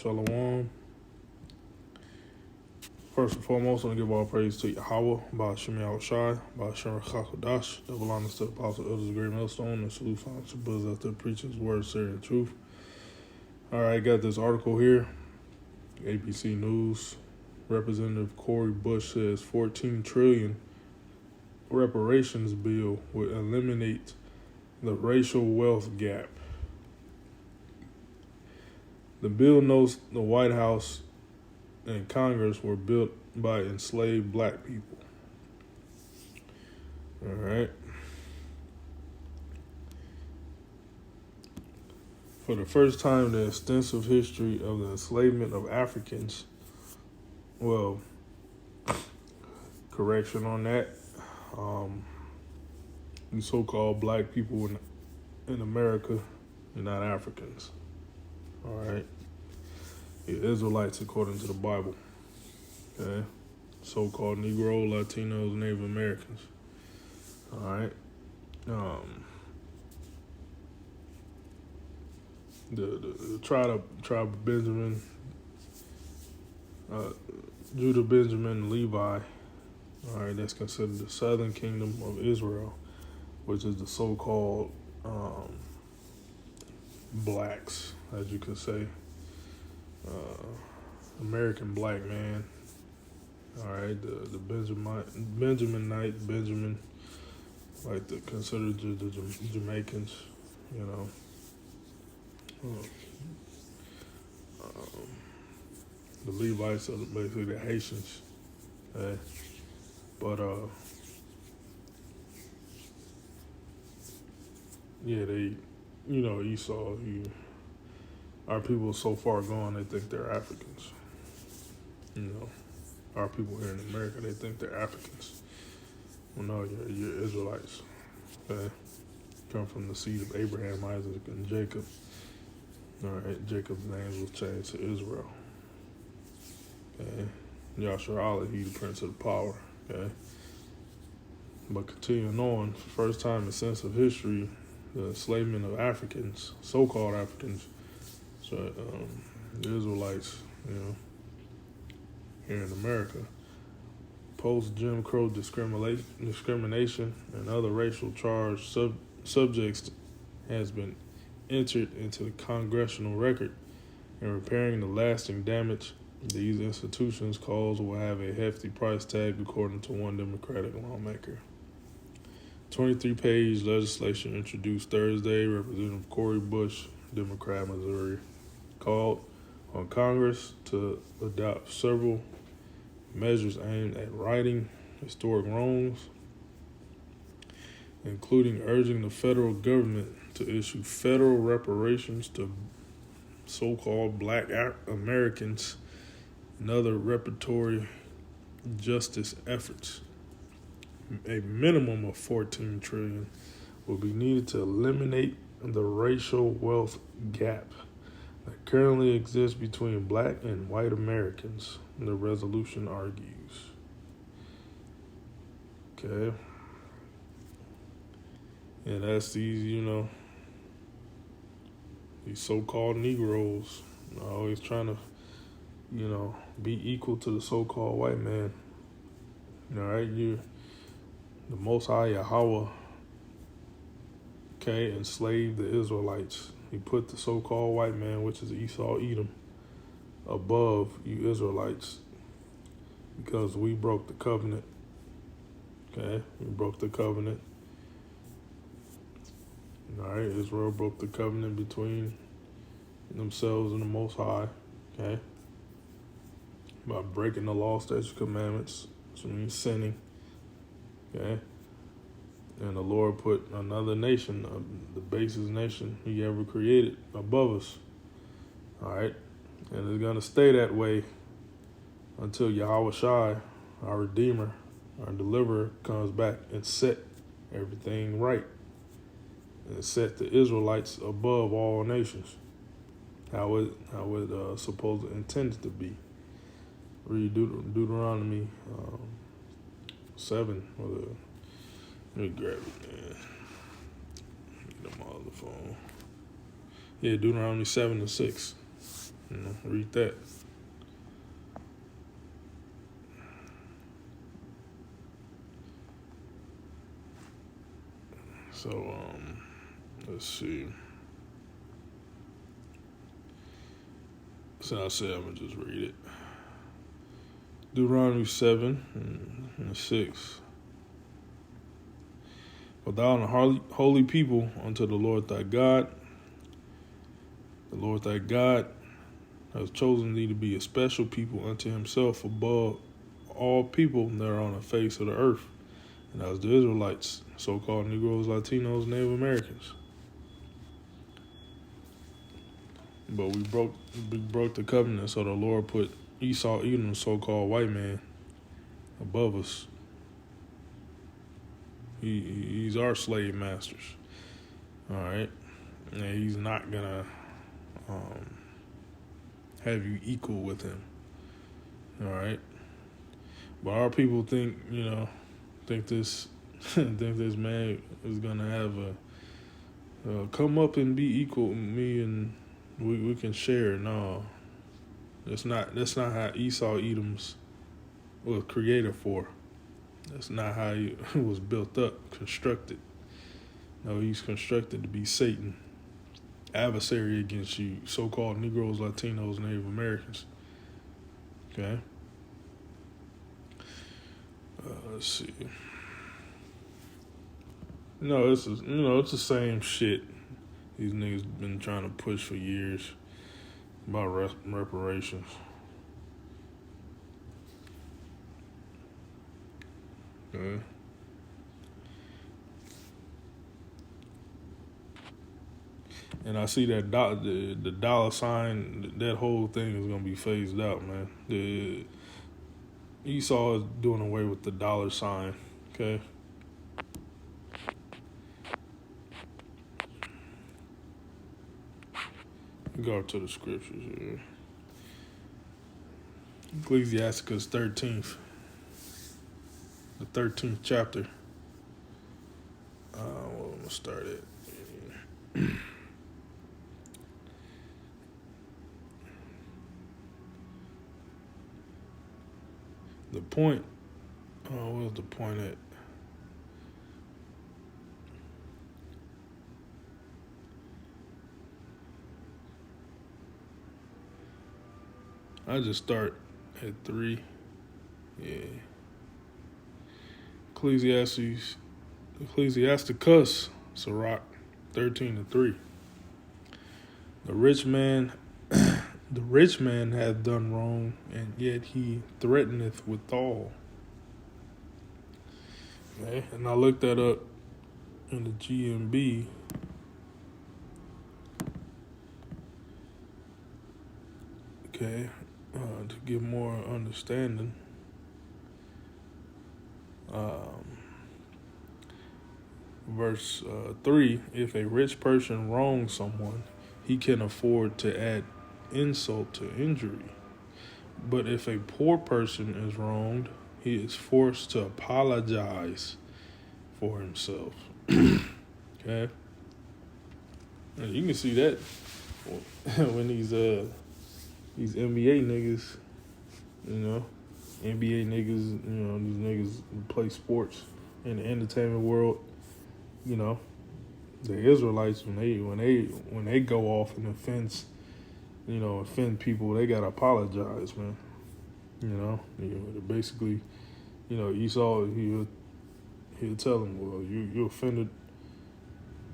Shalom. First and foremost, I want to give all praise to Yahweh, by Shem Shai, by Shem Chakodash, double honors to the apostle, elders of the great millstone, and salute to brothers out there preaching his word, serious and truth. All right, got this article here. ABC News. Representative Cori Bush says 14 trillion reparations bill would eliminate the racial wealth gap. The bill notes the White House and Congress were built by enslaved black people. All right. For the first time in the extensive history of the enslavement of Africans, well, correction on that, the so-called black people in America are not Africans. All right. The Israelites according to the Bible. Okay. So-called Negro, Latinos, Native Americans. All right. The tribe of Benjamin, Judah, Benjamin, Levi. All right, that's considered the southern kingdom of Israel, which is the so-called blacks, as you could say. American black man. All right, the Benjamin, like the considered the Jamaicans, you know. The Levites are basically the Haitians. Okay? But yeah, they, Esau. Our people are so far gone, they think they're Africans. Our people here in America, they think they're Africans. Well, no, you're Israelites. Okay? Come from the seed of Abraham, Isaac, and Jacob. All right, Jacob's name was changed to Israel. Okay? Yasharallah, he the prince of the power. Okay? But continuing on, first time in sense of history, the enslavement of Africans, so-called Africans, so the Israelites, here in America, post-Jim Crow discrimination and other racial charged subjects has been entered into the congressional record, and repairing the lasting damage these institutions cause will have a hefty price tag, according to one Democratic lawmaker. 23-page legislation introduced Thursday, Representative Cori Bush, Democrat, Missouri, called on Congress to adopt several measures aimed at righting historic wrongs, including urging the federal government to issue federal reparations to so-called black Americans and other reparatory justice efforts. A minimum of 14 trillion will be needed to eliminate the racial wealth gap that currently exists between black and white Americans, the resolution argues. Okay. And that's these so-called Negroes always trying to, be equal to the so-called white man. All right, the Most High Yahweh, enslaved the Israelites. He put the so-called white man, which is Esau, Edom, above you Israelites because we broke the covenant. Okay, we broke the covenant. All right, Israel broke the covenant between themselves and the Most High. Okay, by breaking the law, statutes, commandments, which means sinning. Okay. And the Lord put another nation, the basest nation he ever created, above us. All right. And it's going to stay that way until Yahweh Shai, our Redeemer, our Deliverer, comes back and set everything right. And set the Israelites above all nations. How it supposed to intended to be. Read Deuteronomy 7. Let me grab it, man. Get them all on the phone. Yeah, Deuteronomy 7 and 6. Read that. So, let's see. So I said I'm going to just read it. Deuteronomy 7 and 6. For thou art a holy people unto the Lord thy God. The Lord thy God has chosen thee to be a special people unto himself above all people that are on the face of the earth. And that was the Israelites, so-called Negroes, Latinos, Native Americans. But we broke the covenant, so the Lord put Esau, Edom, so-called white man, above us. He's our slave masters. All right, and he's not gonna have you equal with him. All right, but our people think this think this man is gonna have a come up and be equal with me and we can share. No, that's not how Esau Edoms was created for. That's not how he was built up, constructed. No, he's constructed to be Satan, adversary against you, so-called Negroes, Latinos, Native Americans. Okay. Let's see. It's the same shit these niggas been trying to push for years about reparations. Okay. And I see that the dollar sign, that whole thing is gonna be phased out, man. The Esau is doing away with the dollar sign. Okay. Go to the scriptures here. Ecclesiasticus 13th. The 13th chapter. I'm going to start it. The point, where's the point at? I just start at 3. Yeah. Ecclesiasticus, Sirach 13:3. The rich man hath done wrong, and yet he threateneth withal. Okay, and I looked that up in the GMB. Okay, to get more understanding. Verse 3, if a rich person wrongs someone, he can afford to add insult to injury. But if a poor person is wronged, he is forced to apologize for himself. Okay? And you can see that when these NBA niggas, NBA niggas, these niggas who play sports in the entertainment world, the Israelites, when they go off and offend people, they gotta apologize, man. Basically, Esau, he'll tell them, well, you offended,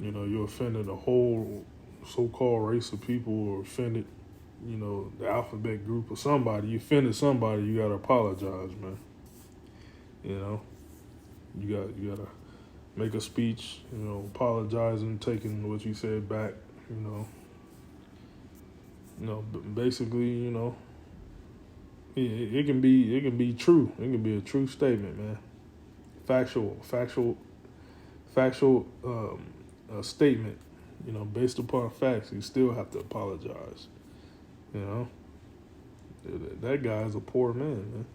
you offended a whole so-called race of people, or offended, the alphabet group or somebody. You offended somebody, you gotta apologize, man. You gotta make a speech, apologizing, taking what you said back, basically, it can be true. It can be a true statement, man. Factual statement, based upon facts. You still have to apologize. That guy's a poor man, man.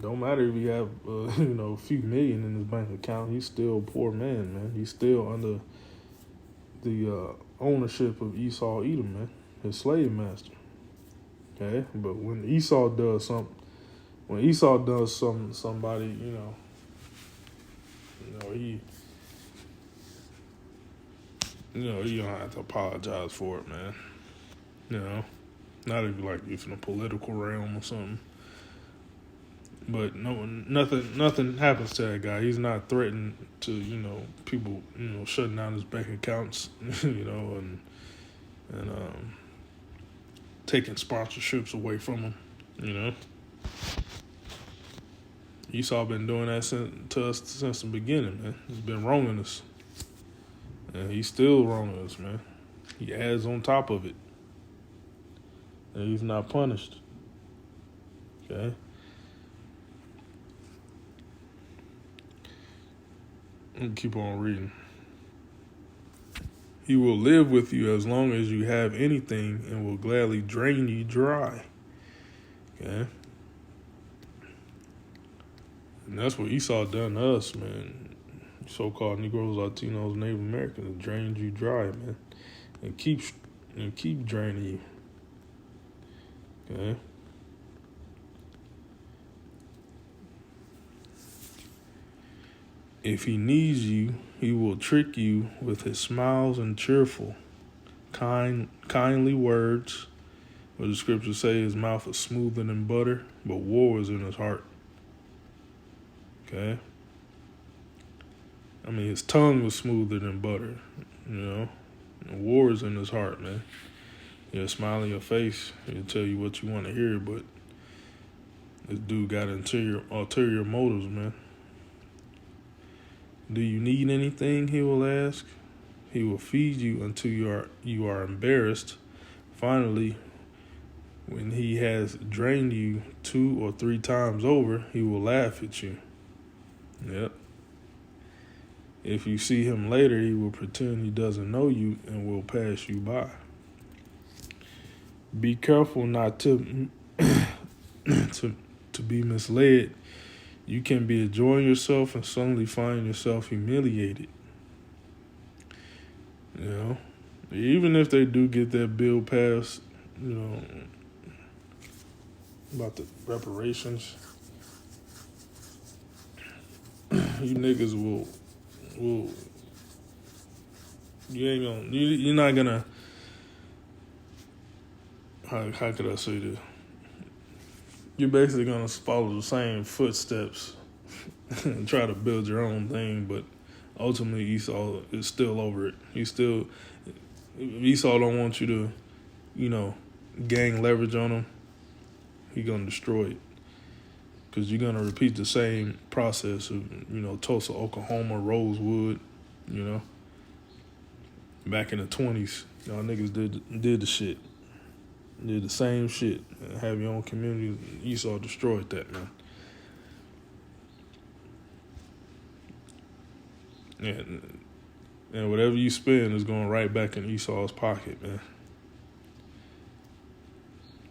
Don't matter if he have a few million in his bank account. He's still a poor man, man. He's still under the ownership of Esau Edom, man, his slave master. Okay, but when Esau does something, when Esau does somebody, he, you don't have to apologize for it, man. You know, not if if in a political realm or something. But nothing happens to that guy. He's not threatened to, people, shutting down his bank accounts, and taking sponsorships away from him. Esau been doing that to us since the beginning, man. He's been wronging us, and he's still wronging us, man. He adds on top of it, and he's not punished. Okay. Let me keep on reading. He will live with you as long as you have anything and will gladly drain you dry. Okay? And that's what Esau done to us, man. So-called Negroes, Latinos, Native Americans, drained you dry, man. And keep draining you. Okay? If he needs you, he will trick you with his smiles and cheerful, kindly words. What the scriptures say, his mouth is smoother than butter, but war is in his heart. Okay? I mean, his tongue was smoother than butter, And war is in his heart, man. He'll smile in your face. He'll tell you what you want to hear, but this dude got ulterior motives, man. Do you need anything? He will ask. He will feed you until you are embarrassed. Finally, when he has drained you 2 or 3 times over, he will laugh at you. Yep. If you see him later, he will pretend he doesn't know you and will pass you by. Be careful not to to be misled. You can be enjoying yourself and suddenly find yourself humiliated. Even if they do get that bill passed, about the reparations, you niggas will you're not gonna, how could I say this? You're basically going to follow the same footsteps and try to build your own thing, but ultimately Esau is still over it. Esau don't want you to, gain leverage on him. He's going to destroy it because you're going to repeat the same process of, Tulsa, Oklahoma, Rosewood, back in the 20s. Y'all niggas did the shit. Did the same shit. Have your own community. Esau destroyed that, man. And whatever you spend is going right back in Esau's pocket, man.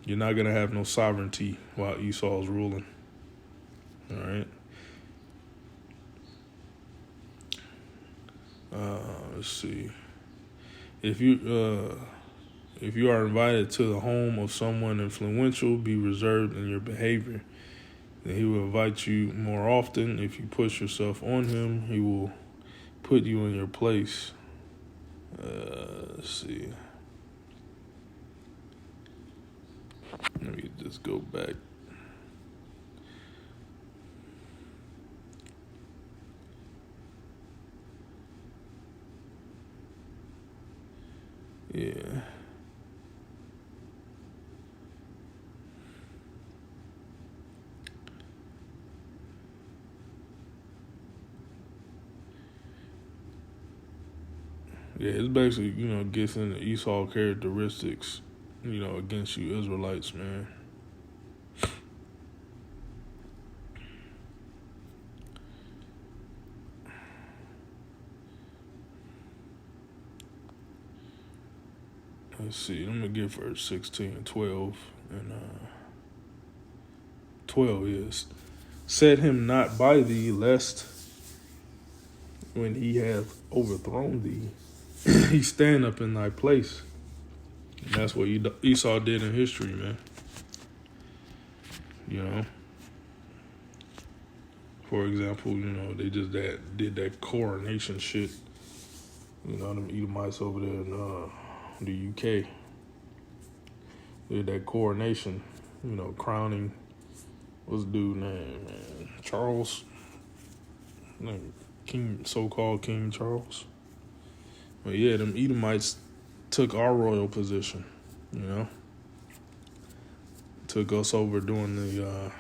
You're not going to have no sovereignty while Esau's ruling. All right? Let's see. If you are invited to the home of someone influential, be reserved in your behavior. Then he will invite you more often. If you push yourself on him, he will put you in your place. Let's see. Let me just go back. Yeah. Yeah, it's basically, gets into Esau characteristics, against you Israelites, man. Let's see, let me get verse 16 and 12. And 12 is, set him not by thee, lest when he hath overthrown thee, he stand up in thy place. And that's what Esau did in history, man. You know, for example, they just did that coronation shit. Them Edomites over there in the UK did that coronation. Crowning. What's the dude name, man? Charles, King, so-called King Charles. But yeah, them Edomites took our royal position. Took us over during the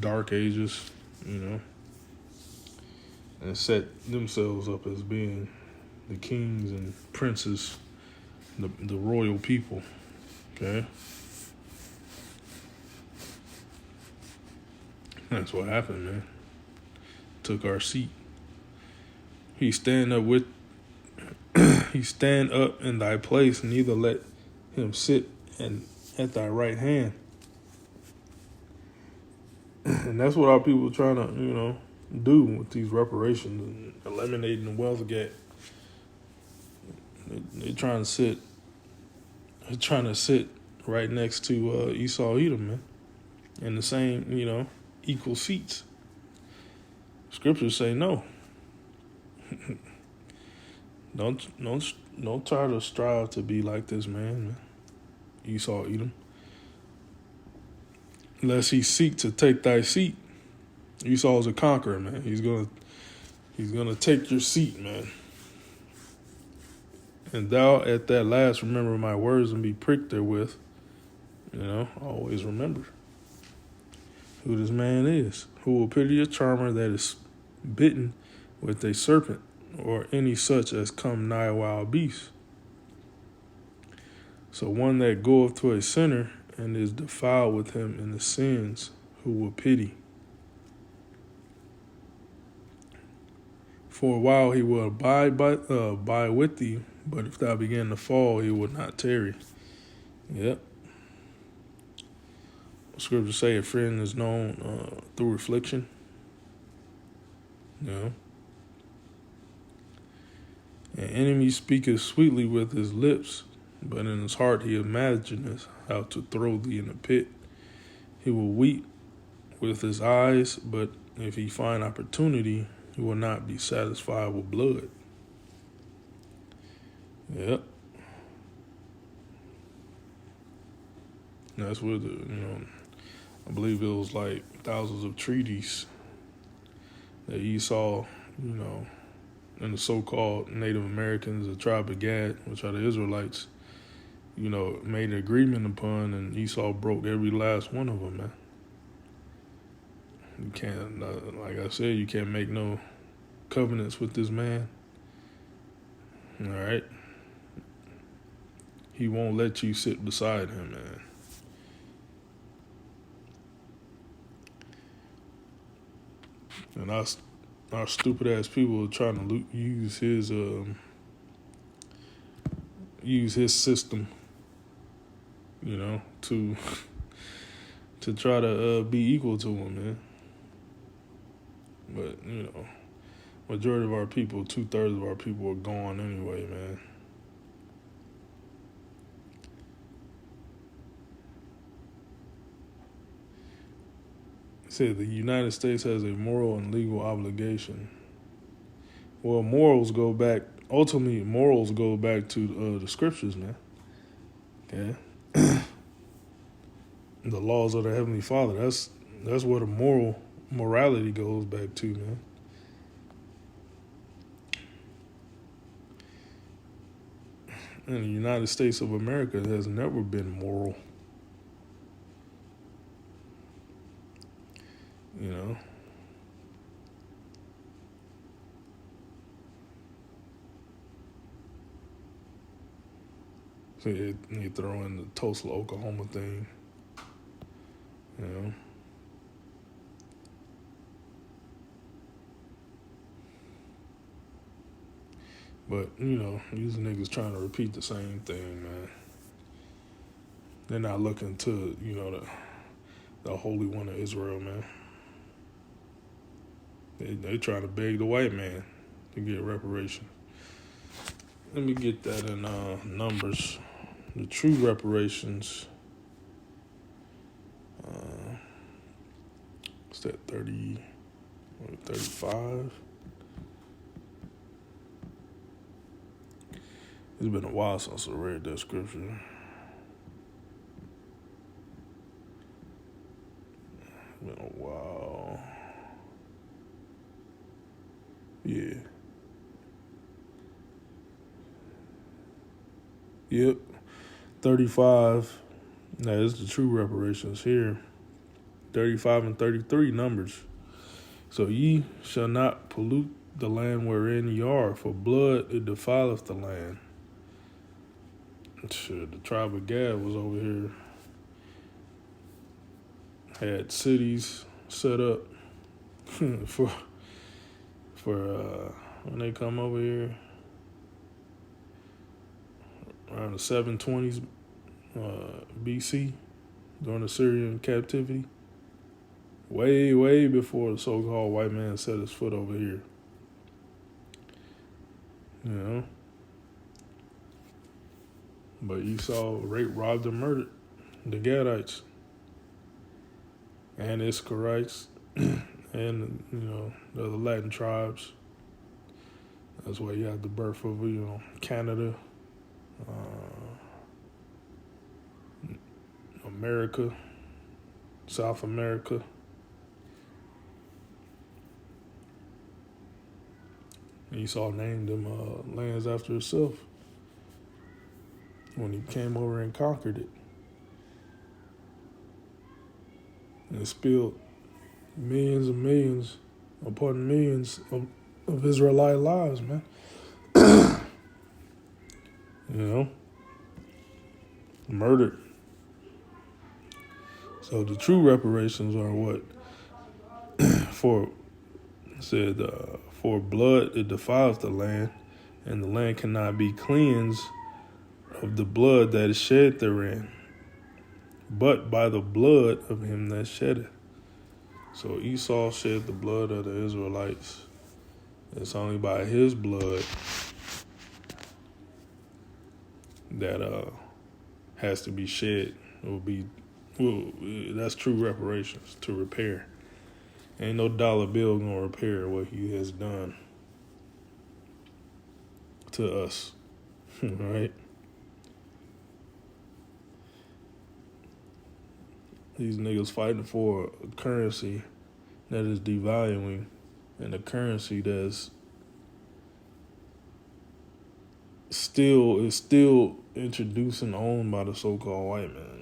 Dark Ages. And set themselves up as being the kings and princes, the royal people. Okay. That's what happened, man. Took our seat. He stand up in thy place, neither let him sit at thy right hand. And that's what our people are trying to, do with these reparations and eliminating the wealth gap. They're trying to sit right next to Esau, Edom, man, in the same, equal seats. Scriptures say no. Don't try to strive to be like this man. Esau, Edom. Lest he seek to take thy seat. Esau is a conqueror, man. He's gonna take your seat, man. And thou at that last remember my words and be pricked therewith. Always remember who this man is. Who will pity a charmer that is bitten with a serpent, or any such as come nigh a wild beast. So one that goeth to a sinner and is defiled with him in the sins, who will pity. For a while he will abide with thee, but if thou begin to fall, he will not tarry. Yep. Scriptures say a friend is known through affliction. An enemy speaketh sweetly with his lips, but in his heart he imagineth how to throw thee in a pit. He will weep with his eyes, but if he find opportunity, he will not be satisfied with blood. Yep. That's where I believe it was like thousands of treaties that Esau, and the so-called Native Americans, the tribe of Gad, which are the Israelites, made an agreement upon, and Esau broke every last one of them, man. You can't, like I said, you can't make no covenants with this man. All right? He won't let you sit beside him, man. And our stupid ass people are trying to use his system, to try to be equal to him, man. But majority of our people, 2/3 of our people are gone anyway, man. Said the United States has a moral and legal obligation. Well, ultimately morals go back to the scriptures, man. Okay. The laws of the Heavenly Father. That's where the morality goes back to, man. And the United States of America has never been moral. So you throw in the Tulsa, Oklahoma thing, But, these niggas trying to repeat the same thing, man. They're not looking to, the Holy One of Israel, man. They trying to beg the white man to get reparations. Let me get that in numbers. The true reparations. What's that, 30, 35? It's been a while since I read that scripture. It's been a while. Yeah. Yep. 35. Now, it's the true reparations here. 35 and 33 numbers. So ye shall not pollute the land wherein ye are, for blood it defileth the land. Sure, the tribe of Gad was over here, had cities set up for when they come over here around the 720s BC during the Syrian captivity. Way before the so-called white man set his foot over here. You know? But Esau raped, robbed, and murdered the Gadites and Ishkarites and, the other Latin tribes. That's why you have the birth of, Canada, America, South America. Esau named them lands after himself when he came over and conquered it. And spilled millions and millions upon millions of Israelite lives, man. Murdered. So the true reparations are what? For blood it defiles the land, and the land cannot be cleansed of the blood that is shed therein, but by the blood of him that sheddeth. So Esau shed the blood of the Israelites. It's only by his blood that has to be shed. That's true reparations, to repair. Ain't no dollar bill gonna repair what he has done to us, right? These niggas fighting for a currency that is devaluing, and a currency that's still introduced and owned by the so-called white man.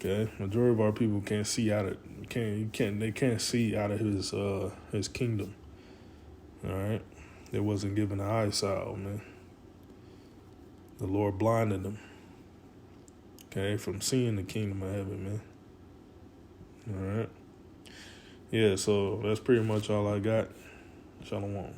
Okay, majority of our people can't see out of they can't see out of his kingdom. All right, they wasn't given an eyesight, man. The Lord blinded them. Okay, from seeing the kingdom of heaven, man. All right. Yeah, so that's pretty much all I got. Shalom.